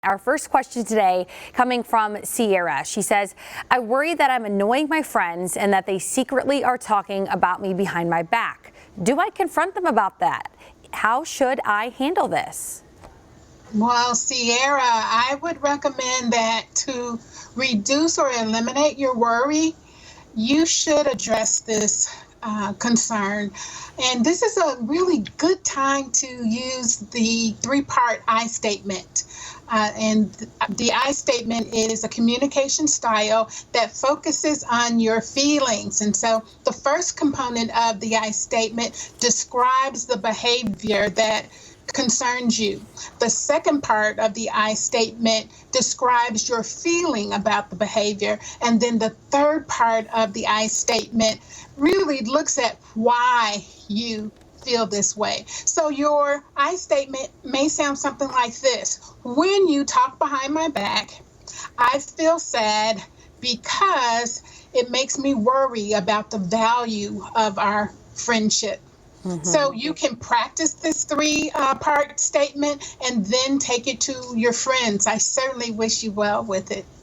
Our first question today coming from Sierra. She says, I worry that I'm annoying my friends and that they secretly are talking about me behind my back. Do I confront them about that? How should I handle this? Well, Sierra, I would recommend that to reduce or eliminate your worry, you should address this concern. And this is a really good time to use the three-part I statement. And the I statement is a communication style that focuses on your feelings. And so the first component of the I statement describes the behavior that concerns you. The second part of the I statement describes your feeling about the behavior. And then the third part of the I statement really looks at why you feel this way. So your I statement may sound something like this. When you talk behind my back, I feel sad because it makes me worry about the value of our friendship. So you can practice this three-part statement and then take it to your friends. I certainly wish you well with it.